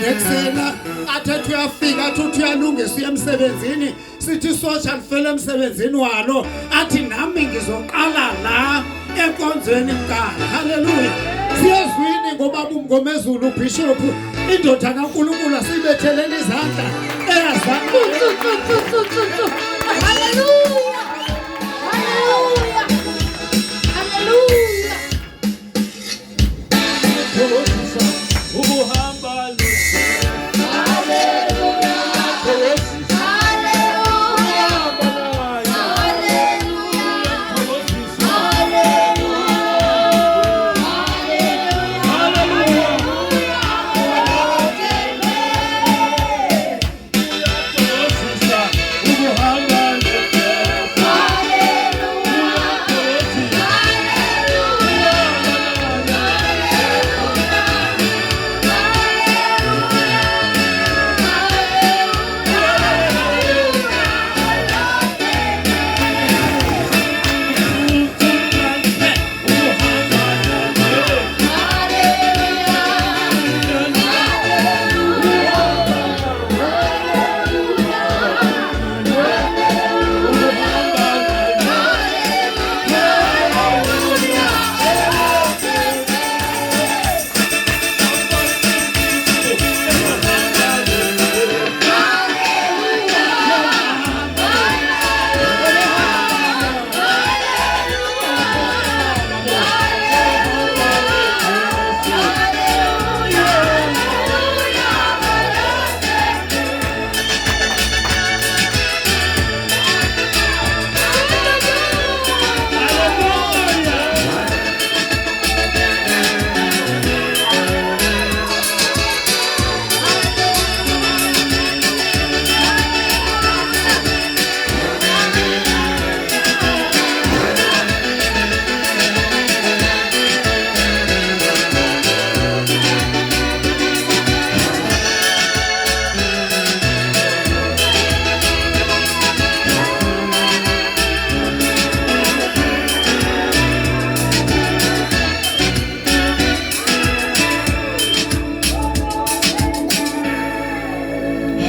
Manje kusena athethe uyafika athi uthi uyalungisa uye emsebenzini sithi social fela emsebenzini walo athi nami ngizoqala la enkonzweni mkala. Haleluya. Siyezwini ngoba umngomezulu ubishop indoda kaNkulunkulu asibethelele izandla eyazana. Haleluya. Haleluya. Haleluya. Ubuhamba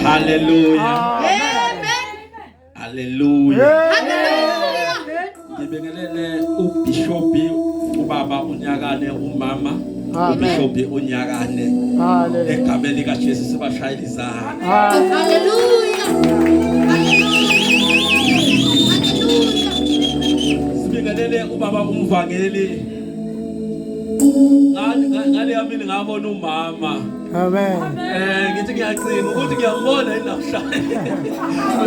Hallelujah. Hallelujah. Hallelujah. Ngibingelele ubishopi ubaba unyakane umama ubishopi unyakane egameni lika Jesu sibashayela izandla. Hallelujah. Sibingelele ubaba umvangeli ngale yami ngabona umama. Amen. Ngithi ngiyacina ukuthi ngiyambona namhlanje.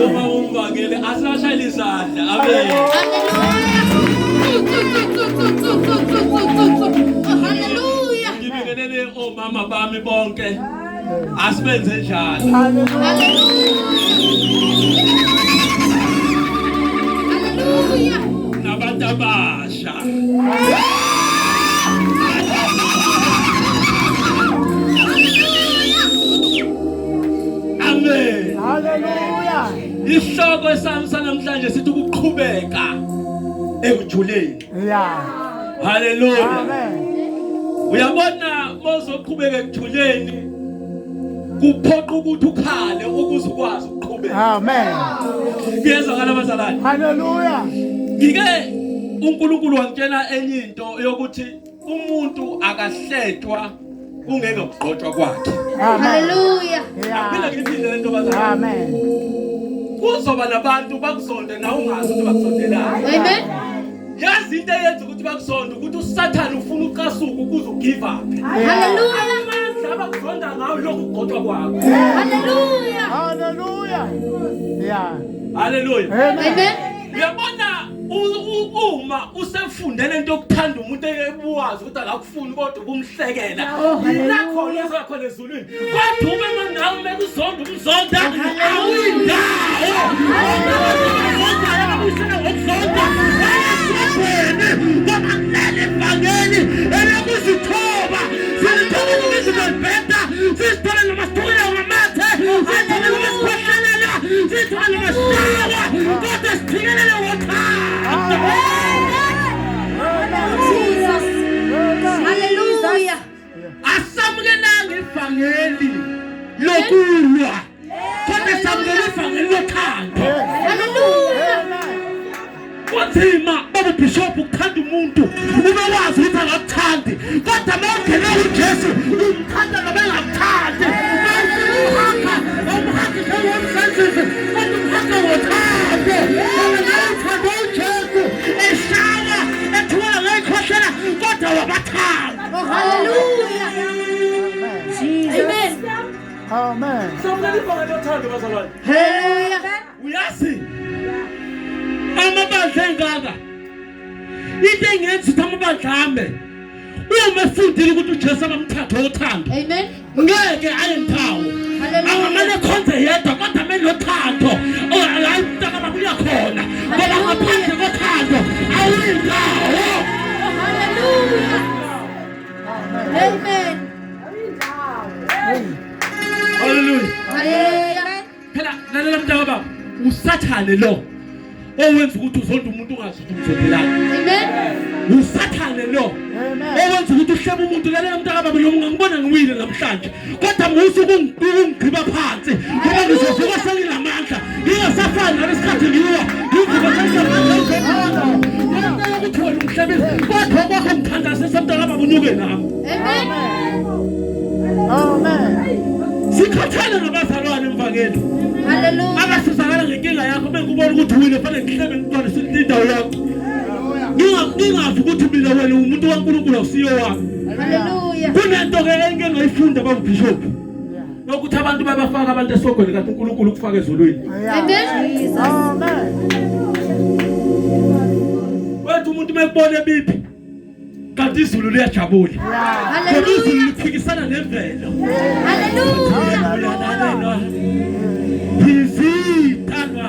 Uma umvangeli asashayela izandla. Amen. Hallelujah. Ngibingelele omama bami bonke. Asibenze njalo. Hallelujah. Nabantu abasha. Amen. Hallelujah. Isihloko sami sanamhlanje sithi ukuqhubeka ekujuleni. Yeah. Hallelujah. Amen. Uyabona mozoqhubeka ekujuleni kuphoqa ukuthi ukhale ukuze ukwazi ukuqhubeka. Amen. Ngiyezwakala abazalwane. Hallelujah. Ngike uNkulunkulu wangitshela enye into yokuthi umuntu akahletshwa kungeke ukugqotshwa kwakhe. Hallelujah. Aphinde ngiphinde lento bazalwane. Amen. Kuzoba nabantu bakusonde na ungazi ukuthi bakusondelayo. Amen. Yazi into eyenza ukuthi bakusonde ukuthi uSathane ufuna uqasuka ukuze ugive up. Hallelujah. Abakuzonda ngawo lokhu kugqotshwa kwakho. Hallelujah. Hallelujah. Yeah. Hallelujah. Amen. Uyabona uma usefundele into yokuthanda umuntu eyebuwazi ukuthi akakufuni kodwa kumhlekela. Nakho lezo khona ezulwini. Kodwa ube mandawo mekuzonda umzonda awuyindawo. Ngoba evangeli elokuzithoba sithola ukuzibheda sithola namasithola ngamathe sithola namasiphahlala sithola namashawa kodwa sithikelele wothanda. Jesus. Hallelujah. Asamukelanga ivangeli lokulwa kodwa samukela ivangeli lothando. Hallelujah. Kunzima baba bishop ukuthanda umuntu ubewazi ukuthi akakuthandi kodwa mawungena uJesu umthanda noma engakuthandi umhaka ngewomsenzisi kodwa umhaka wothando uthanda uJesu eshawa ethuka ngekhohlela kodwa wabathanda. Hallelujah. Amen. Amen. Samukela ivangeli lothando bazalwane. Hallelujah. Uyazi amabandla engaka into engenza ukuthi amabandla ame uma efundile ukuthi uJesu abamthatha othando Amen. ngeke ayendawo angamane khonze yedwa kodwa amele lothando hayi umntaka babuya khona ngoba ngaphandle kothando awuyindawo. Hallelujah. Amen. Hallelujah. Hallelujah. Phela lalela mntaka baba usathane lo owenza ukuthi uzonda umuntu ungazi ukuthi umzondelana. Amen. Usathane lo owenza ukuthi uhlebe umuntu lalela mntaka baba lo ngangibona ngiwile namhlanje kodwa musuku ungigqiba phansi ngoba ngizovuka senginamandla ngingasafani nalesikhathi ngiwa ngivuka senginamandla ukuthi wena umhlebile kodwa kwakho ngithandazisa mntaka baba unyuke nami. Amen. Sikhathele ngabazalwane emvangeli Hallelujah. abasizakala ngenkinga yakho mengikubona ukuthi wena fanele ngihlebe ngicwale indawo yakho ngingazi ukuthi mina wena umuntu kaNkulunkulu awusiyo wami. Hallelujah. Kunento ke engeke ngayifunda baba bishop ukuthi abantu babafaka abantu esogweni kanti uNkulunkulu ukufaka ezulwini. Amen. Wethu umuntu mekubona ebiphi kanti izulu liyajabula. Kodwa izulu liphikisana nemvelo. Hallelujah. Izithanwa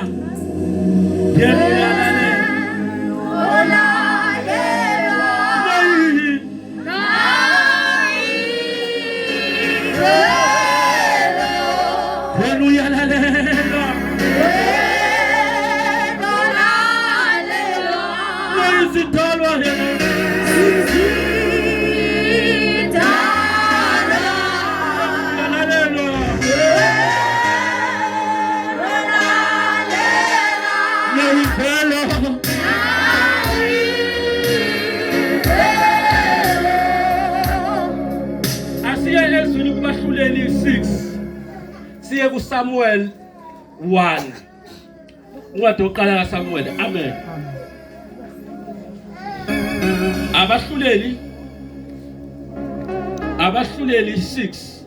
siye kuSamuel 1 Uncwadi oqala kaSamuel. Amen. Abahluleli 6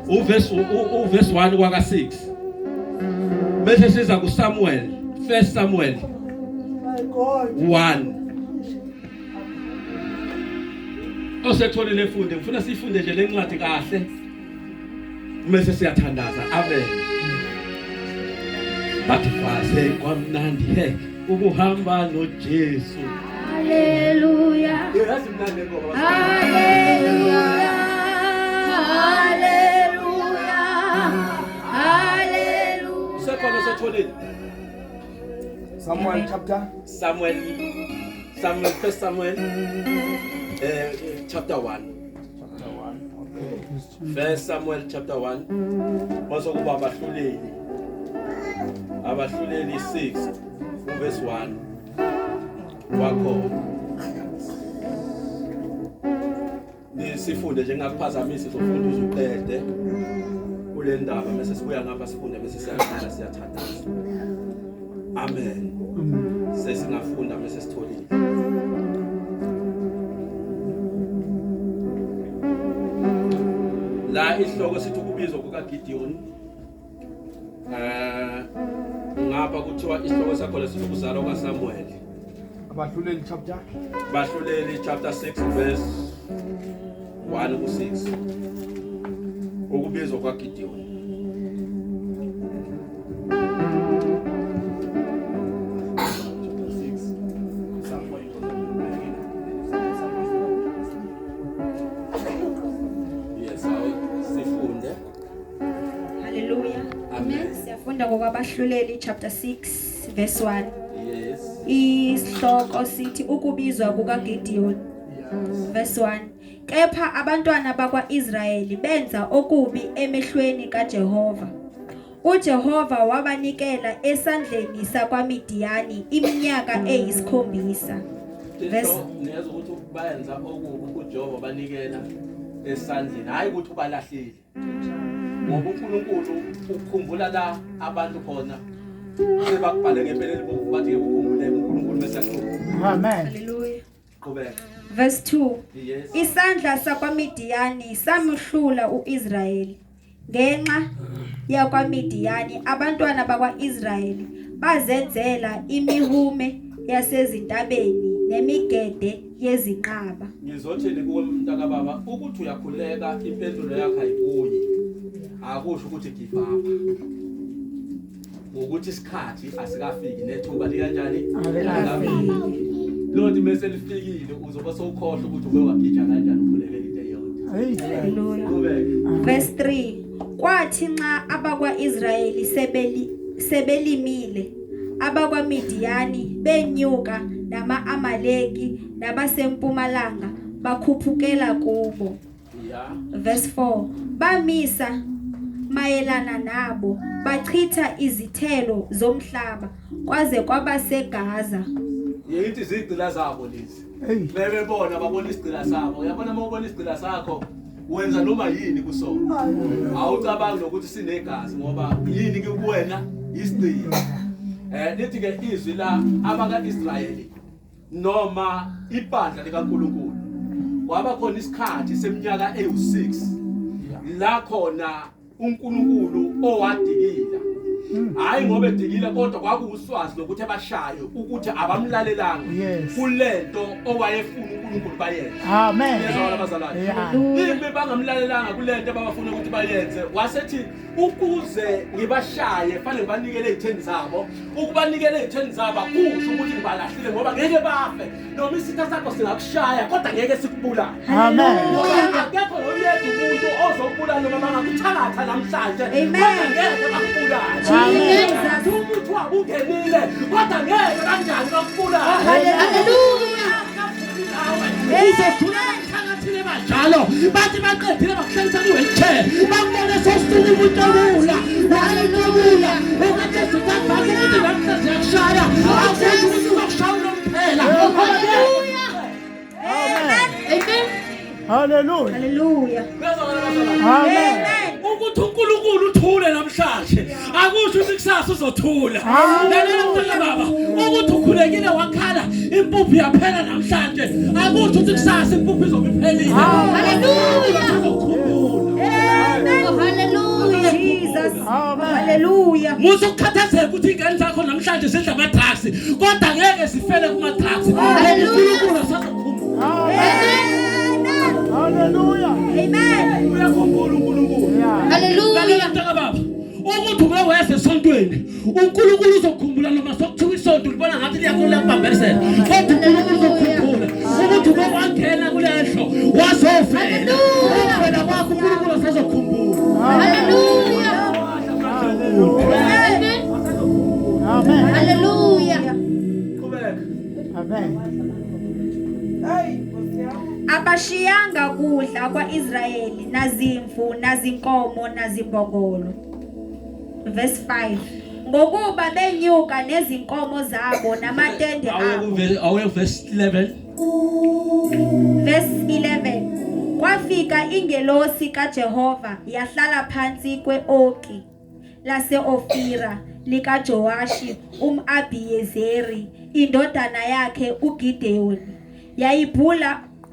uverse 1 kwaka 6 bese siza kuSamuel 1 Samuel 1 osetholile funde ngifuna sifunde nje lencwadi kahle mase siyathandaza. Amen. Bathi fase kwamnandi he ukuhamba noJesu. Hallelujah. Yazi mnandi ngoba Hallelujah. Hallelujah. Hallelujah. sekhona setholile Samuel chapter 1 chapter 1. First Samuel chapter 1 mase kuba abahluleli 6 verse 1 wakho nisifunde njengakuphazamisa sofunda uzuqede kule ndaba bese sibuya ngapha sifunde bese siyaqala siyathandaza. Amen. Sesingafunda bese sitholile. La isihloko sithi ukubizwa kukaGideon. Ngapha kuthiwa isihloko sakho lesithi ukuzalwa kwaSamuel. Abahluleli chapter 6 verse 1 to 6. Ukubizwa kwaGideon. Siyafunda ngokwabahluleli chapter 6 verse 1. Yes. Isihloko sithi ukubizwa kukaGideon. Verse 1. Kepha abantwana bakwa-Israyeli benza okubi emehlweni kaJehova. uJehova wabanikela esandleni sakwaMidiyani iminyaka eyi7. Verse- Niyeza ukuthi bayenza okubi uJehova banikela esandleni, hayi ukuthi ubalahlile. Ngoba uNkulunkulu ukukhumbula la abantu khona sebakubhale ngempeleni bokuthi bathi ukukhumbule uNkulunkulu besaqhubeka. Amen. Hallelujah. Qhubeka. Verse 2. Yes. Isandla sakwaMidiyani samhlula uIsrayeli. Ngenxa yakwaMidiyani abantwana bakwa-Israyeli bazenzela imihume yasezintabeni nemigede yezinqaba. Ngizothini kuwe mntaka baba ukuthi uyakhuleka impendulo yakho ayibuyi. Akusho ukuthi give up. Ngokuthi isikhathi asikafiki nethuba likanjani? Alikafiki. Lord mase lifikile uzoba sowukhohle ukuthi ube wagija kanjani ukhulekela into eyodwa. Hallelujah. Qhubeka. Verse 3. Kwathi nxa abakwa-Israyeli sebelimile abakwaMidiyani benyuka nama-Amaleki nabasempumalanga bakhuphukela kubo. Yeah. Verse 4. Bamisa mayelana nabo bachitha izithelo zomhlaba kwaze kwaba seGaza. Yithi izigcila zabo lezi. Bebebona babona isigcila sabo. Uyabona uma ubona isigcila sakho wenza noma yini kusona. Awucabangi nokuthi sinegazi ngoba yini kuwena isigcila. Lithi ke izwi la abaka-Israyeli noma ibandla likaNkulunkulu. Kwaba khona isikhathi seminyaka eyi6 la khona uNkulunkulu owadikila. Hayi ngoba edikile kodwa kwakuwuswazi lokuthi abashayo ukuthi abamlalelanga kulento owayefuna uNkulunkulu bayenze. Amen. Yezwa abazalwane. Yimi bangamlalelanga kulento abafuna ukuthi bayenze. Wasethi ukuze ngibashaye fanele ngibanikele izitheni zabo. Ukubanikela izitheni zabo kusho ukuthi ngibalahlile ngoba ngeke bafe. Noma isitha sakho singakushaya kodwa ngeke sikubulale. Amen. Akekho noyedwa umuntu ozokubulala noma bangakuthalatha namhlanje. Amen. Ngeke bakubulale. Jesus. Umuntu wabukenile kodwa ngeke kanjani bakubulala. Hallelujah. Uzothula emphakathini banjalo bathi baqedile bakuhlalisa kwi-wheelchair bakubone sositula umuntu obula. Hallelujah. Ukade zikabhaka ukuthi lapha ziyakushaya akusethi ukuthi uzokushaya unomphela. Amen. Hallelujah. Hallelujah. Amen. Ukuthi uNkulunkulu uthule namhlanje akusho ukuthi kusasa uzothula. Lalela mntwana baba ukuthi ukhulekile wakhala impuphu yaphela namhlanje akusho ukuthi kusasa impuphu izobe iphelile. Hallelujah. Oh, hallelujah. Jesus. Amen. Hallelujah. Musu ukukhathazeka ukuthi ingane zakho namhlanje zidla ama-drugs kodwa ngeke zifele kuma-drugs. uNkulunkulu usazokhumbula. Hallelujah. Amen. Uyakhumbula uNkulunkulu. Lalela Hallelujah. mntaka baba ukuthi ube weza esontweni uNkulunkulu uzokhumbula noma sokuthiwa isonto libona ngathi liyakhula kubamberisela kodwa uNkulunkulu uzokhumbula ukuthi ube wangena kulehlo wazofela wena kwakho uNkulunkulu usazokhumbula. Hallelujah. Amen. Amen. Hallelujah. Qhubeka. Amen. Abashiyanga kudla kwa-Israyeli nazimvu nazinkomo nazimbongolo. Verse 5. Ngokuba benyuka nezinkomo zabo namatende abo. Awe verse 11. Verse 11. Kwafika ingelosi kaJehova yahlala phansi kwe-oki lase-Ofira likaJowashi umAbhiyezeri indodana yakhe uGideyoni.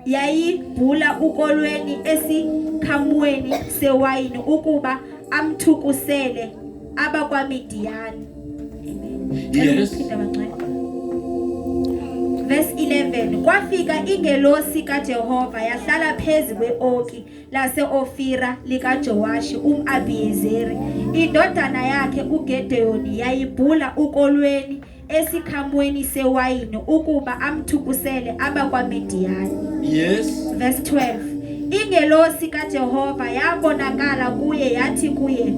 Yayibhula ukolweni esikhamweni sewayini ukuba amthukusele abakwaMidiyani. Yes. Verse 11. Kwafika ingelosi kaJehova yahlala phezu kwe-oki lase-Ofira likaJowashi umAbhiyezeri indodana yakhe uGideyoni yayibhula ukolweni esikhamweni sewayini ukuba amthukusele abakwaMidiyani. Yes. Verse 12. Ingelosi kaJehova yabonakala kuye yathi kuye,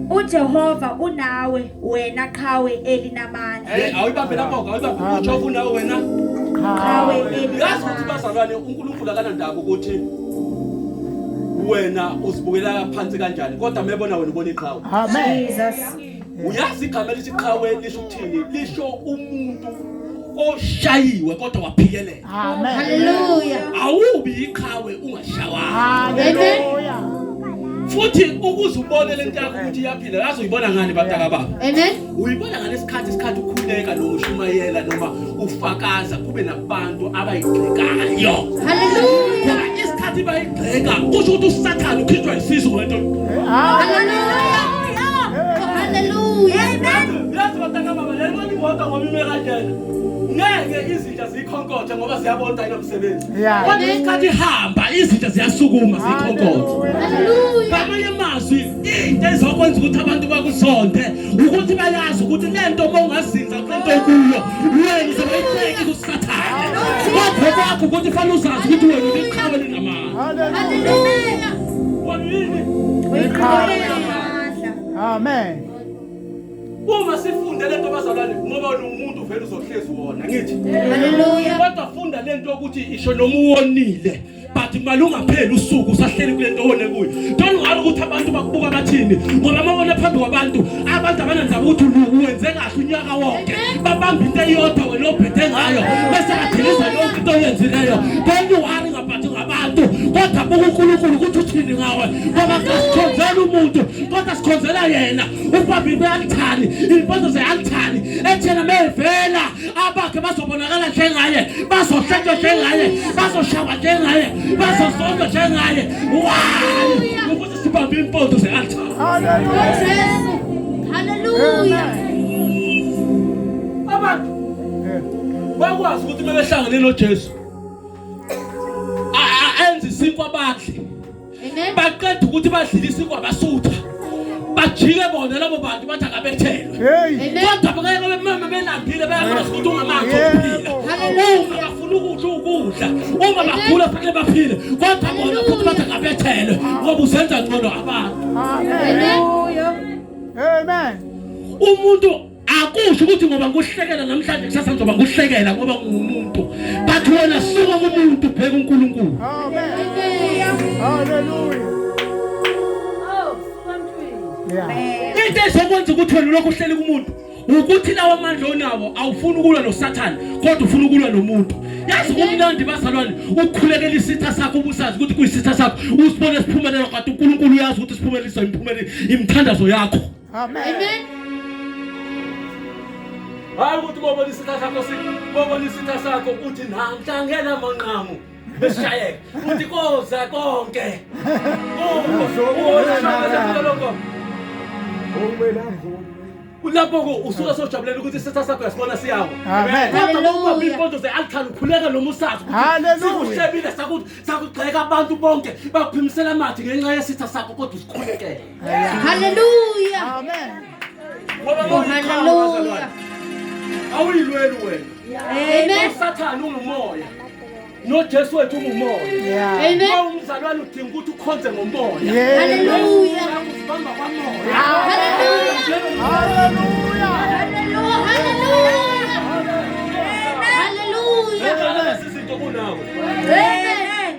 uJehova unawe wena qhawe elinamandla. Awuyibambe lapho awuyibambe uJehova unawe wena Iqhawe yazi ukuthi elinamandla. bazalwane uNkulunkulu akanandaba ukuthi wena uzibukela phansi kanjani kodwa mebona wena ubona iqhawe. Amen. Jesus. Uyazi igama elithi iqhawe lisho ukuthini? Lisho umuntu oshayiwe kodwa waphikelela. Amen. Hallelujah. Awubi iqhawe ungashawanga. Hallelujah. Futhi ukuze ubone lento yakho ukuthi iyaphila yazi uyibona ngani bataka baba? Amen. Uyibona ngalesikhathi ukhuleka noma ushumayela noma ufakaza kube nabantu abayigxekayo. Hallelujah. Ngoba isikhathi bayigxeka kusho ukuthi uSathane ukhishwa isizo ngento. Hallelujah. Hallelujah. Yazi bataka baba lelo libonga ngoba ime kanjena. Ngeke izinja zikhonkothe ngoba ziyabona inomsebenzi. Kodwa isikhathi ihamba izinja ziyasukuma zikhonkothe. Hallelujah. Ngamanye amazwi into ezokwenza ukuthi abantu bakusonde ukuthi bayazi ukuthi lento mongazinza kulento kuyo wena uzobayibeka kuSathane. Kodwa kwakho ukuthi fanele uzazi ukuthi wena uliqhawe linamandla. Hallelujah. Wena Iqhawe elinamandla. Amen. uma sifunde lento bazalwane ngoba umuntu vele uzohlezi wona ngithi. Hallelujah. Kodwa funda lento ukuthi isho noma uwonile but malungapheli usuku usahleli kulento one kuyo. Don't worry ukuthi abantu bakubuka bathini ngoba mawona phambi kwabantu abantu abanandaba ukuthi uwenze kahle unyaka wonke babamba into eyodwa wena ophethe ngayo bese aphilisa yonke into oyenzileyo. Don't worry ngaphathi ngabantu kodwa buka uNkulunkulu ukuthi uthini ngawe ngoba asikhonzela umuntu kodwa sikhonzela yena ubaba ibalthani impondo zealthani ethena mevela abakhe bazobonakala njengaye bazohletshwa njengaye bazoshawa njengaye bazosonga njengaye wow ukuthi sibambe impondo zealthani. Hallelujah. Abantu bakwazi ukuthi bebehlangene noJesu enze isinkwa badle Amen. baqeda ukuthi badlile isinkwa basutha bajike bona labo bantu bathi akabethelwe. Hey. Kodwa bengeke bemama belambile bayakwazi ukuthi ungamanzi okuphila. Uma bafuna ukudla uma bagula fanele baphile kodwa bona futhi bathi akabethelwe ngoba usenza ngcono abantu. Amen. Umuntu akusho ukuthi ngoba nguhlekela namhlanje kusasa ngizoba nguhlekela ngoba ngumuntu but wena suka kumuntu bheka uNkulunkulu. Amen. Hallelujah. Yeah. Into ezokwenza ukuthi wena lokho uhleli kumuntu ukuthi lawo amandla onawo awufuni ukulwa noSathane kodwa ufuna ukulwa nomuntu. Yazi kumnandi bazalwane ukukhulekela isitha sakho ubusazi ukuthi kuyisitha sakho usibone siphumelela kanti uNkulunkulu uyazi ukuthi siphumelelisa imthandazo yakho. Amen. Hayi ukuthi bobona isitha sakho uthi namhlangela manqamu besishayeka uthi koza konke. Lapho usuka sojabulela ukuthi isitha sakho yasibona siyawo. Amen. Kodwa uma impondo zealthani ukhuleka noma usazi ukuthi Hallelujah. sikuhlebile sakugxeka abantu bonke bakuphimisela amathi ngenxa yesitha sakho kodwa usikhulekele. Hallelujah. Amen. Oh, hallelujah. Awuyilweli wena. Amen. uSathane ungumoya noJesu wethu ungumoya. Yeah. Amen. Uma umzalwane udinga ukuthi ukhonze ngomoya. Yeah. Hallelujah. Usibamba kwamoya. Hallelujah. Hallelujah. Hallelujah. Izinto kunawe. Amen.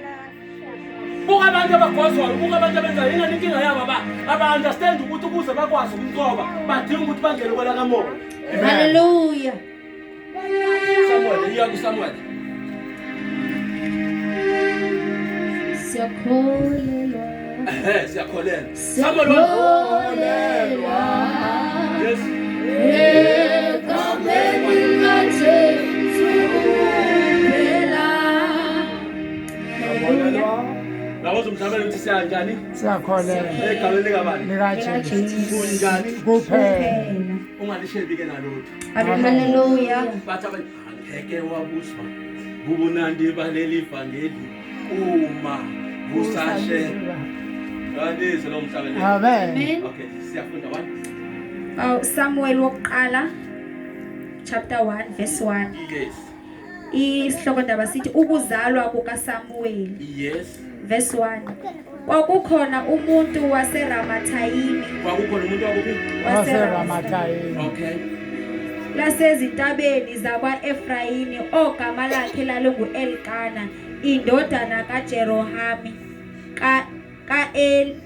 Buka abantu abagwazwayo, buka abantu abenza ingane inkinga yabo aba-understand ukuthi ukuze bakwazi ukunqoba badinga ukuthi bangene kwela kamoya. Hallelujah. Samuel, iya kuSamuel. Siyakholelwa. Siyakholelwa. Samuel wakholelwa. Yes. Egameni laJesu phela. Lawozo mhlawumbe ukuthi siyanjani? Siyakholelwa. Egameni likabani? LikaJesu Kunjani? kuphela. Ungalishebike nalutho. Hallelujah. Bathi abantu angeke wabuswa ubunandi baleli ivangeli uma busashe. Kandize lo mhlawumbe. Amen. Amen. Okay, siyafunda 1. Samuel wokuqala chapter 1 verse 1. Yes. Isihloko ndaba sithi ukuzalwa kukaSamuel. Yes. Verse 1. Kwakukhona umuntu waseRamathayimi. Kwakukhona umuntu wakuphi? WaseRamathayimi. Okay. lasezintabeni zakwa-Efrayimi ogama lakhe lalingu-Elkana indodana kaJerohamu ka-Eli.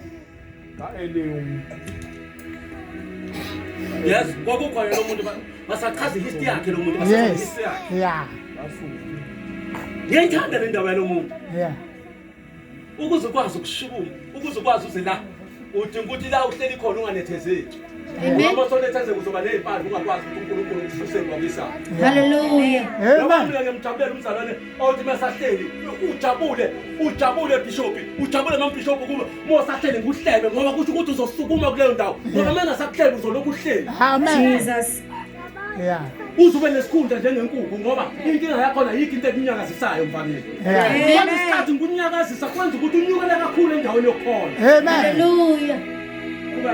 Yes, kwakukhona lo muntu basachaza ihistory yakhe lo muntu Yes. basachaza ihistory yakhe. Yeah. Ngiyayithanda le ndaba yalo muntu. Yeah. Ukuze ukwazi ukushukuma, ukuze ukwazi uze la udinga ukuthi la uhleli khona unganethezeki. Ngoba sonetheze kuzoba nezimpande ungakwazi ukuthi uNkulunkulu ukususe kwabisa. Hallelujah. Ngoba Amen. mina ngiyamjabulela umzalwane othi masahleli ujabule bishop, ujabule mambishop kuba mosahleli nguhlebe ngoba kusho ukuthi uzosukuma kuleyo ndawo. Ngoba mengasakuhleli uzoloku uhleli. Amen. Jesus. Yeah. Uzube nesikhundla njengenkukhu ngoba inkinga yakho ayikho into ekunyakazisayo mfana. Yeah. Ngoba isikhathi ngunyakazisa kwenza ukuthi unyukele kakhulu endaweni yokukhona. Amen. Hallelujah. Kuba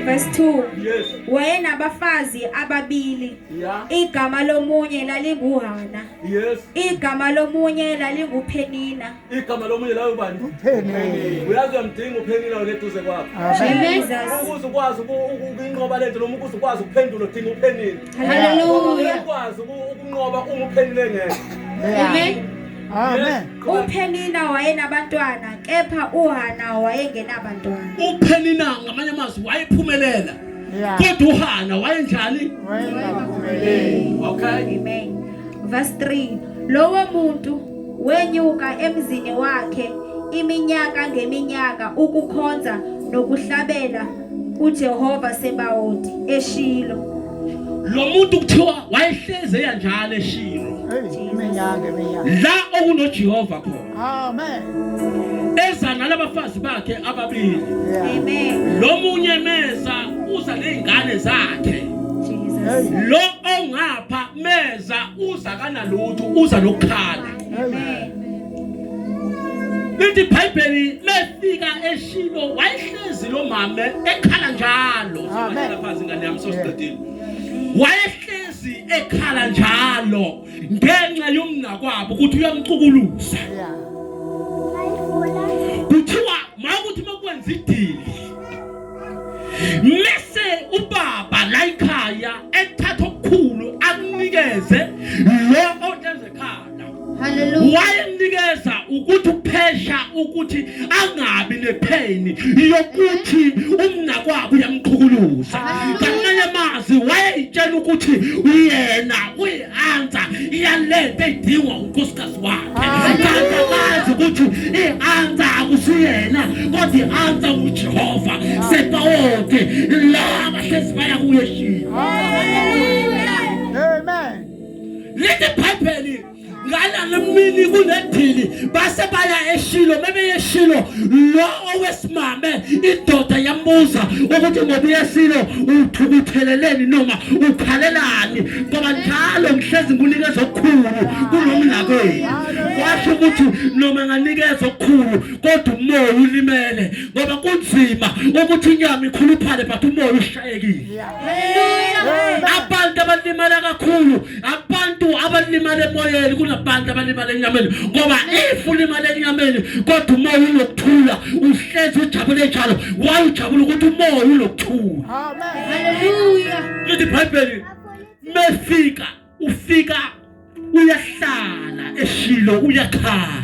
Verse 2. yes. Wayenabafazi ababili. Yeah. Igama lomunye lalinguHana. Yes. Igama lomunye lalinguPhenina. Igama lomunye layo bani? Penny. Uyazi uyamdinga uPhenina oleduze kwakho. Amen. Jesus. Ukuze ukwazi ukunqoba lento noma ukuze ukwazi ukuphendula udinga uPhenina. Hallelujah. Ukwazi ukunqoba uma uPhenina engekho. Yeah. Amen. Amen. uPhenina wayenabantwana kepha uHana wayengenabantwana. uPhenina ngamanye amazwi wayephumelela. Yeah. Kodwa uHana wayenjani? Okay. Amen. Verse 3. Lowo muntu wenyuka emzini wakhe iminyaka ngeminyaka ukukhonza nokuhlabela uJehova Sebawothi eShilo. Lo muntu kuthiwa wayehleze yanjalo eShilo. Minyanga. La okunoJehova khona. Amen. Eza nalabafazi bakhe ababili. Yeah. Amen. Lo munye meza uza nezingane zakhe. Jesus. Lo ongapha meza uza kanalutho uza lokukhala. Amen. Lithi iBhayibheli lefika eShilo wayehlezi lo mama ekhala njalo. Amen. Lapha ingane yami sosiqedile. Wayehlezi ekhala njalo ngenxa yomnakwabo ukuthi uyamcukuluza. Yeah. Kuthiwa mawukuthi makwenza idili mase ubaba la ekhaya ethatha okukhulu akunikeze lo otenze ekhaya. Hallelujah. Wayenikeza ukuthi uphesha ukuthi angabi nepain yokuthi umnakwabo uyamqhukuluza. Ngamanye amazwi wayeyitshela ukuthi uyena uyianza iyalento edingwa unkosikazi wakhe. Kanti akazi ukuthi ianza akusiyena kodwa ianza uJehova Sebawothi la abahlezi baya kuye eShilo. Amen. Lithi iBhayibheli ngala lemini kunedili base baya eShilo bebe eShilo lo owesimame indoda yambuza ukuthi ngoba eShilo uthukutheleleni noma ukhalelani ngoba njalo ngihlezi ngunikeza okukhulu kunomnakwenu. Washo ukuthi noma nganikeza okukhulu kodwa umoya ulimele ngoba kunzima ukuthi inyama ikhuluphale but umoya ushayekile. Hallelujah. Abantu abalimala kakhulu abantu abalimala emoyeni kunabantu abalimala enyameni ngoba ulimala enyameni kodwa umoya unokuthula uhlezi ujabule njalo wayujabula ukuthi umoya unokuthula. Amen. Hallelujah. Lithi iBhayibheli mefika ufika uyahlala eShilo uyakhala.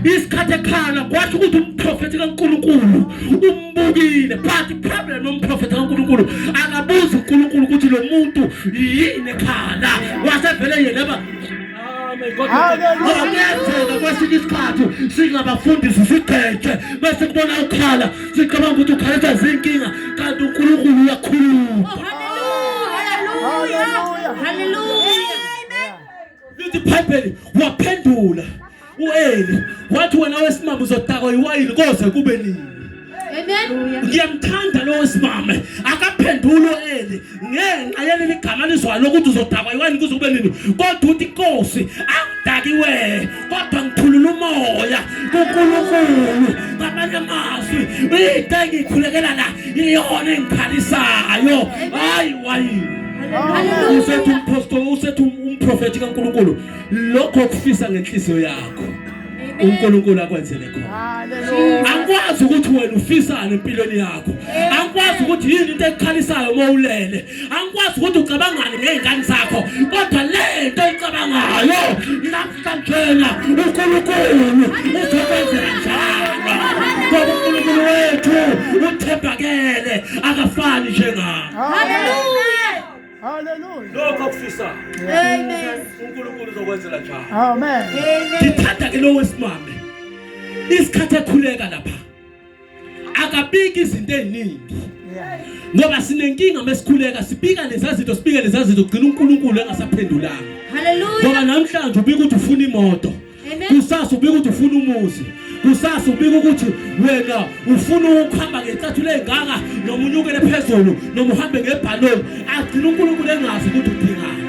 Isikhathi ekhala kwathi ukuthi umprofeti kaNkulunkulu umbukile but problem nomprofeti kaNkulunkulu akabuza uNkulunkulu ukuthi lo muntu yini ekhala wasevele yena ba Hallelujah. Kwesinye isikhathi singabafundisi sigceke bese kubona ukhala sicabanga ukuthi ukhaletha zinkinga kanti uNkulunkulu uyakhuluma. Hallelujah. Hallelujah. Lithi iBhayibheli waphendula uEli wathi wena wesimame uzotakwa iwayini koze kube nini. Amen. Ngiyamthanda lo wesimame akaphendula uEli ngenxa yaleli gama lizwayo lokuthi uzotakwa iwayini kuze kube nini kodwa uthi inkosi akudakiwe kodwa ngikhulula umoya kuNkulunkulu. Ngamanye amazwi into engikhulekela la iyona engikhalisayo hayi wayini. Usethi umprofeti kaNkulunkulu lokho kufisa ngenhliziyo yakho. uNkulunkulu akwenzele khona. Hallelujah. Angikwazi ukuthi wena ufisane empilweni yakho. Angikwazi ukuthi yini into ekhalisayo uma ulele. Angikwazi ukuthi ucabangani ngezingane zakho. Kodwa le into oyicabangayo namhlanje uNkulunkulu uzokwenzela njalo. Ngoba uNkulunkulu wethu uthembakele akafani njengami. Hallelujah. Hallelujah. Lokho okufisa. Amen. uNkulunkulu uzokwenzela njalo. Amen. Ngithanda ke lo wesimame. Isikhathi ekhuleka lapha. Akabiki izinto eziningi. Yeah. Ngoba sinenkinga mesikhuleka sibika lezazinto gcina uNkulunkulu engasaphendulanga. Hallelujah. Ngoba namhlanje ubika ukuthi ufuna imoto. Amen. Kusasa ubika ukuthi ufuna umuzi. Kusasa ubika ukuthi wena ufuna ukuhamba ngecathule engaka noma unyukele phezulu noma uhambe ngebhaloni. Agcina uNkulunkulu engazi ukuthi udingani.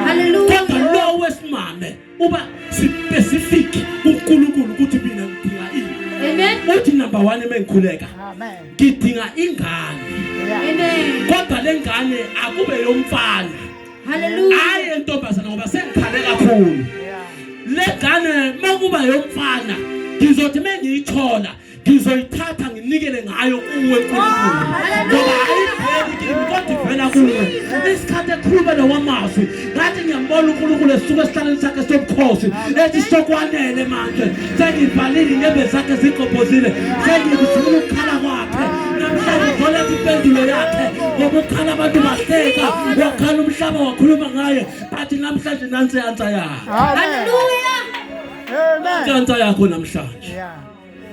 Hallelujah. Kodwa lo wesimame uba specific uNkulunkulu ukuthi mina ngidinga ini. Amen. Uthi number 1 emengikhuleka. Amen. Ngidinga ingane. Yeah. Amen. Kodwa lengane akube yomfana. Hallelujah. Hayi entombazana ngoba sengikhale kakhulu. Yeah. Legane makuba yomfana ngizothi mengiyithola ngizoyithatha nginikele ngayo kuwe uNkulunkulu. Ngoba ayiveli kodwa ivela kuwe. Isikhathi ekhuluma nowamazwi ngathi ngiyambona uNkulunkulu esuka esihlalweni sakhe sobukhosi ethi sokwanele manje sengibhalile inyembe zakhe ziqophozile sengizifuna ukukhala kwakhe namhlanje ngithola impendulo yakhe ngoba ukhala abantu bahleka wakhala umhlaba wakhuluma ngaye bathi namhlanje nansi yansa yakhe. Hallelujah. Amen. Yansa yakho namhlanje Yeah.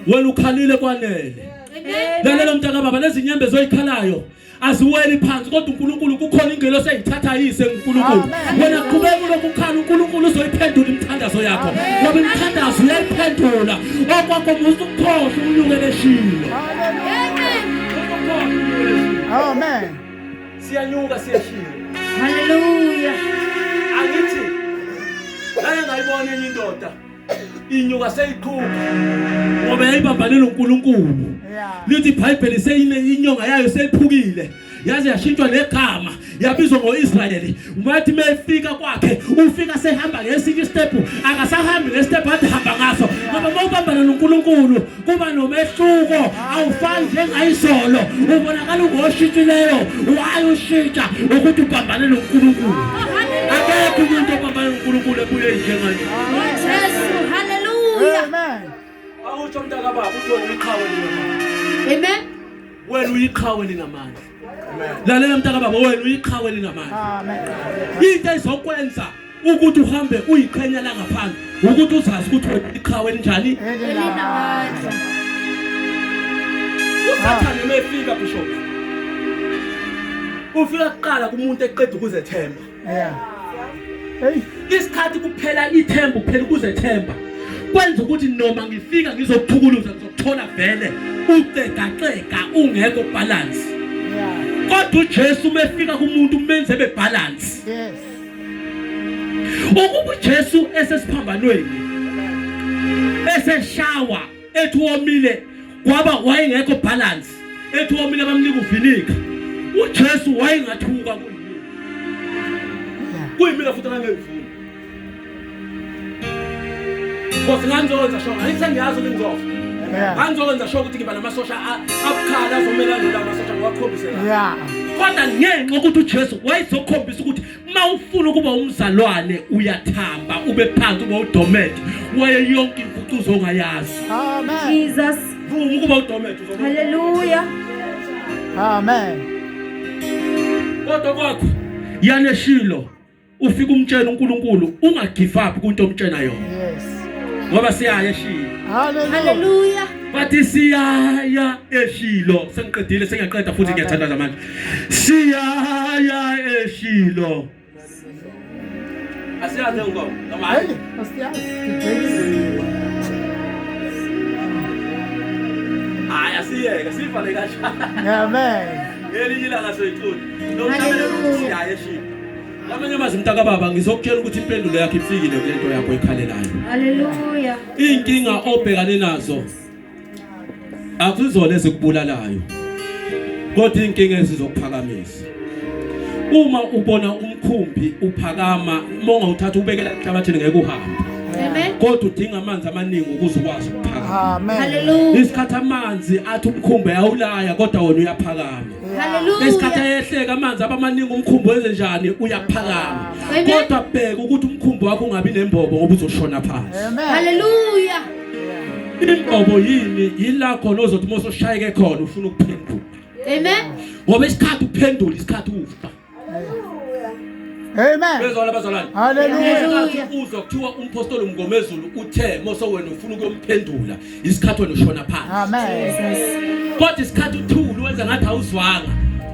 wena ukhalile kwanele. Amen. Lalela mntaka baba lezi nyembe zoyikhalayo aziweli phansi kodwa uNkulunkulu kukhona ingelo seyithatha yise uNkulunkulu. Amen. Wena qhubeka lokukhala uNkulunkulu uzoyiphendula imithandazo yakho. Ngoba imithandazo uyayiphendula okwakho musukhohle unyukele shilo. Amen. Siyanyuka siyashilo. Hallelujah. Angithi la ngayibona enye indoda inyuka seyiqhuba ngoba yayibambanela uNkulunkulu. Yeah. Lithi iBhayibheli seyine inyonga yayo seyiphukile yaze yashintshwa negama yabizwa ngoIsrayeli. Umathi mayifika kwakhe ufika sehamba ngesinye step akasahambi ngestep athi hamba ngaso ngoba mawubambana noNkulunkulu kuba nomehluko awufani njengayizolo ubonakala ungoshintshileyo waye ushintsha ukuthi ubambane noNkulunkulu. Akekho umuntu obambana noNkulunkulu ebuye njenganje. Jesus. Hallelujah. Amen. Awutsho mntaka baba uthi uyiqhawe linamandla. Amen. Wena uyiqhawe linamandla. Lalela mntaka baba wena uyiqhawe linamandla. Amen. Into ezokwenza ukuthi uhambe uyiqhenya la ngaphandle ukuthi uzazi ukuthi wena iqhawe njani. Elinamandla. Usathane mefika bishop. Ufika kuqala kumuntu eqeda ukuzethemba. Yeah. Hey. Isikhathi kuphela ithemba kuphela ukuzethemba. Kwenza ukuthi noma ngifika ngizophukuluza ngizothola vele uqeqaqeka ungekho balance. Yeah. Kodwa uJesu mefika kumuntu umenze bebalance. Yes. Ukuba uJesu esesiphambanweni eseshawa ethi womile kwaba wayengekho balance ethi womile bamnika uvinika uJesu wayengathuka kuyini kuyimina futhi angengivuni ngoba ngizokwenza shoko angisengiyazi ukuthi ngizofa ngizokwenza shoko ukuthi ngiba namasosha abukhala azomelana namasosha ngwakhombise Yeah. kodwa ngenxa ukuthi uJesu wayezokhombisa ukuthi mawufuna ukuba umzalwane uyathamba ube phansi ube uDomet waye yonke imfucuzo ongayazi. Amen. Jesus. Vuma ukuba uDomet uzobona. Hallelujah. Amen. Kodwa kwakho yana Shilo ufika umtshela uNkulunkulu ungagive up kunto omtshela yona Yes. ngoba siyaya eShilo. Hallelujah. Hallelujah. Bathi siyaya eShilo sengiqedile sengiyaqeda futhi ngiyathandaza manje. Siyaya eShilo. Asiyazi ngoko noma Hey, Ostias. hayi asiyeke sivale kanjani. Amen. Elinye ilanga soyiqulu. Nomthamela siyaya eShilo. Lamanye amazi mntaka baba ngizokutshela ukuthi impendulo yakhe ifikile kulento yakho ekhalelayo. Hallelujah. Inkinga obhekane nazo akuzona ezikubulalayo kodwa inkinga ezizokuphakamisa. Uma ubona umkhumbi uphakama monga uthatha ubekela enhlabathini ngeke uhambe. Amen. kodwa udinga amanzi amaningi ukuze ukwazi ukuphakama. Amen. Hallelujah. Isikhathi amanzi athi umkhumbi ayawulaya kodwa wena uyaphakama. Isikhathi Hallelujah. ayehleka amanzi abamaningi umkhumbi wenze njani uyaphakama. Amen. Kodwa bheka ukuthi umkhumbi wakho ungabi nembobo ngoba uzoshona phansi. Amen. Hallelujah. Imbobo yini yila khona ozothi mose ushayeke khona ufuna ukuphendula. Amen. Ngoba isikhathi uphendula isikhathi ufa. Amen. Bezwana bazalwane. Hallelujah. Isikhathi uzokuthiwa umpostoli Mngomezulu uthe mose wena ufuna ukumphendula isikhathi wena ushona phansi. Amen. Kodwa isikhathi uthulu wenza ngathi awuzwanga.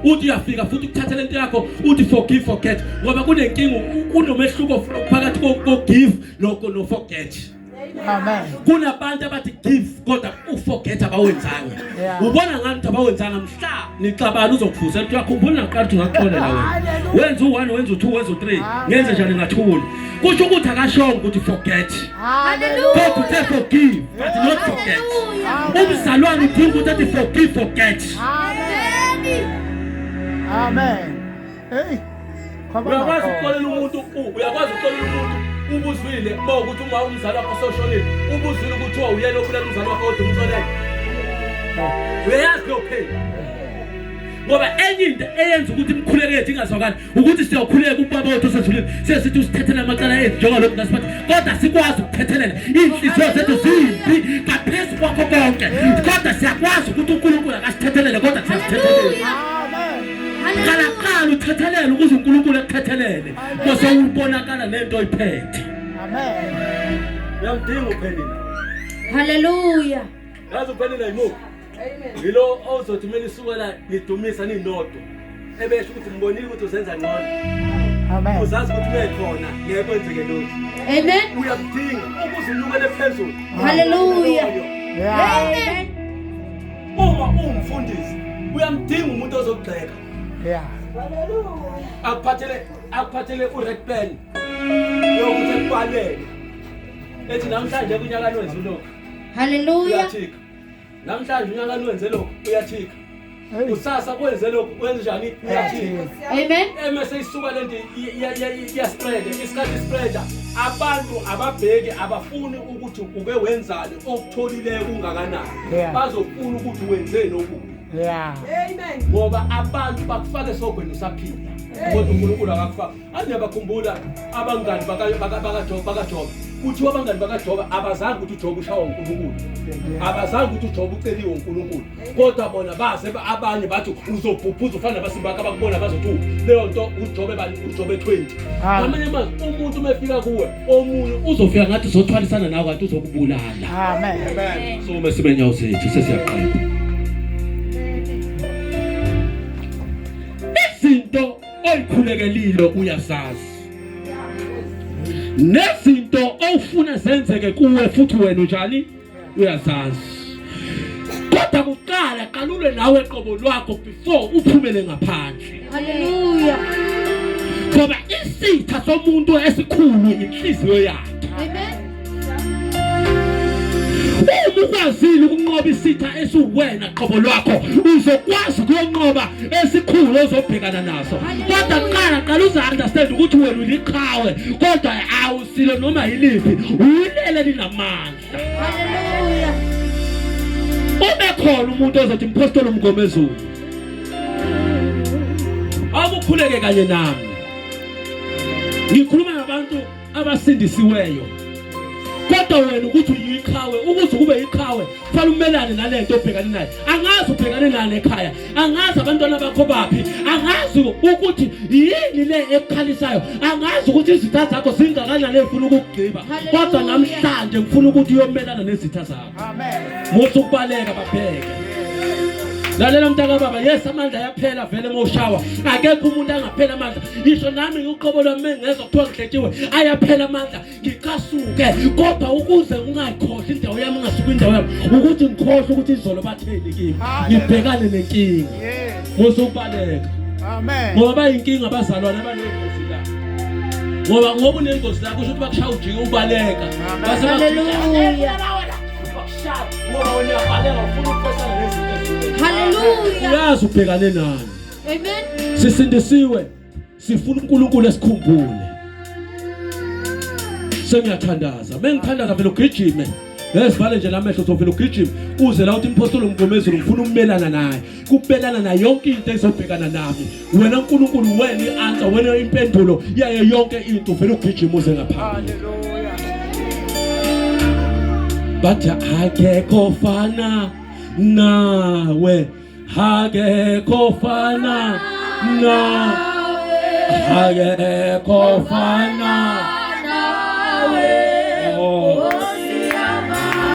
Uthi uyafika futhi ukuthatha lento yakho uthi forgive forget ngoba kunenkinga kunomehluko phakathi ko give no forget. Amen. Kunabantu abathi give kodwa uforget abawenzanga. Yeah. Ubona ngathi abawenzanga mhla nixabana uzokufuzela uyakhumbula naqala ukuthi ngaxolela wena. Wenza u1 wenza u2 wenza u3 ngenze njani ngathula. Kusho ukuthi akashongo ukuthi forget. Hallelujah. Kodwa uthe forgive but not forget. Umzalwane udinga ukuthi athi forgive forget. Amen. Hey. Uyakwazi ukuxolela umuntu uyakwazi ukuxolela umuntu ubuzwile ukuthi uma umzali wakho soshonile ubuzwile ukuthi uyena okulela umzali wakho kodwa umxolele. Uyayazi lo phela. Ngoba enye into eyenza ukuthi imkhuleko yethu ingazwakali ukuthi siyakhuleka ubaba wethu osezulwini sesithi usithethela amacala ethu njengalokho ngasibathi kodwa sikwazi ukuthethelela inhliziyo zethu zimbi ngaphezu kwakho konke kodwa siyakwazi ukuthi uNkulunkulu akasithethelele kodwa siyasithethelela. Amen. Qala uthethelele ukuze uNkulunkulu ekuthethelele bese ubonakala lento oyiphethe. Amen. Uyamdinga uphendula. Hallelujah. Yazi uphendula yimo. Yilo ozothi mina isukela ngidumisa ninodwa. Ebesho ukuthi ngibonile ukuthi uzenza ngcono. Amen. Uzazi ukuthi mekhona ngeke kwenzeke lokho. Amen. Uyamdinga ukuze ulukele phezulu. Hallelujah. Yeah. Amen. Uma umfundisi uyamdinga umuntu ozogxeka. Yeah. Akuphathele ured pen. Yokuthi ekubhalele. Ethi namhlanje kunyaka wenze lokho. Hallelujah. Uyathika. Namhlanje unyaka wenze lokho uyathika. Hey. Usasa kwenze lokho wenze njani uyathika. Amen. Emese isuka lento iya spread isikhathi spreader abantu ababheki abafuni ukuthi uke wenzani okutholile kungakanani Yeah. bazofuna ukuthi wenzeni okubi. Yeah. Ngoba abantu bakufake sogwini usaphila kodwa uNkulunkulu akakufaka. Aniyabakhumbula abangani bakaJob kuthiwa abangani bakaJob abazange ukuthi uJob ushawa uNkulunkulu. Abazange ukuthi uJob uceliwe uNkulunkulu. Kodwa bona baze abanye bathi uzobhubhuza ufana nabasimba abakubona bazothi leyo nto uJob 20. Ngamanye amazwi umuntu umefika kuwe omunye uzofika ngathi uzothwalisana nawe kanti uzokubulala. Amen. So masibe nyawo zethu sesiyaqala. Izinto oyikhulekelile uyasazi. Nezinto ofuna zenzeke kuwe futhi wena njani uyasazi. Kodwa kuqala qalule nawe eqobo lwakho before uphumele ngaphandle. Hallelujah. Ngoba isitha somuntu esikhulu inhliziyo yakhe. Amen. Uma ukwazile ukunqoba isitha esiwena qobo lwakho uzokwazi ukunqoba esikhulu ozobhekana naso. Kodwa qala uza-understand ukuthi wena uliqhawe kodwa awusilo noma yiliphi ulele linamandla. Hallelujah. Ubekhona umuntu ozothi umpostoli Mngomezulu akukhuleke kanye nami. Ngikhuluma nabantu abasindisiweyo. Kodwa wena ukuthi uyiqhawe ukuze kube yiqhawe kufanele umelane nalento obhekane nayo. Angazi ubhekane nani ekhaya, angazi abantwana bakho baphi, angazi ukuthi yini le ekukhalisayo, angazi ukuthi izitha zakho zingakanani efuna ukugqiba. Kodwa namhlanje ngifuna ukuthi uyomelana nezitha zakho. Amen. Musu kubaleka babheke. Lalela mntaka baba, yes amandla ayaphela vele moshawa. Akekho umuntu angaphela amandla. Isho nami ngiqobo lwami ngezwe kuthiwa ngihletsiwe ayaphela amandla. Ngikasuke kodwa ukuze ungayikhohlwa indawo yami ngasuka indawo yami ukuthi ngikhohle ukuthi izolo batheli kimi. Ngibhekane nenkinga. Yes. Musu kubaleka. Amen. Ngoba inkinga abazalwane abanengozi la. Ngoba unengozi la kusho ukuthi bakushaya ujike ubaleka. Base Hallelujah. ngoba wena uyabaleka ufuna ukufesana nezinto. Hallelujah. Uyazi ubhekane nani. Amen. Sisindisiwe sifuna uNkulunkulu esikhumbule. Sengiyathandaza. Mengithandaza vele ugijime. Esivale nje lamehlo sovela ugijime uze la uthi impostoli uMgomezulu ngifuna ukumelana naye. Kubelana na yonke into ezobhekana nami. Wena uNkulunkulu wena ianswer wena impendulo yayo yonke into vele ugijime uze ngaphambili. Hallelujah. Bathi akekho fana nawe, akekho fana nawe, akekho fana